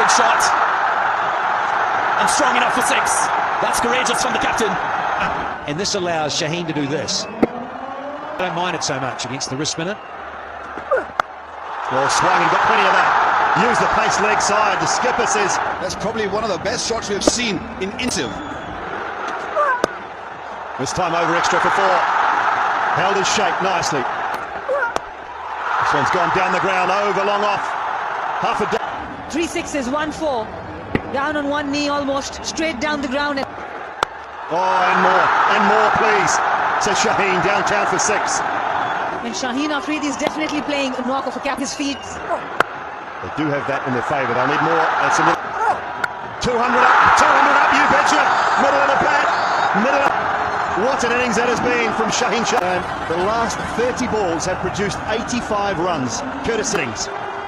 big shot. And strong enough for 6. That's courageous from the captain. And this allows Shaheen to do this. I don't mind it so much against the wrist spinner. Well, swung and got plenty of that. Use the pace leg side. The skipper says that's probably one of the best shots we've seen in intensive. This time over extra for 4. Held his shape nicely. This one's gone down the ground, over, long off. Half a 3 6s, 1 4. Down on one knee almost, straight down the ground. Oh, and more, please. Says Shaheen, downtown for 6. And Shaheen Afridi is definitely playing a knock off a cap his feet. They do have that in their favour. They'll need more. That's a 200 up, you betcha. Middle of the bat. Middle of... What an innings that has been from Shaheen. The last 30 balls have produced 85 runs. Curtis innings.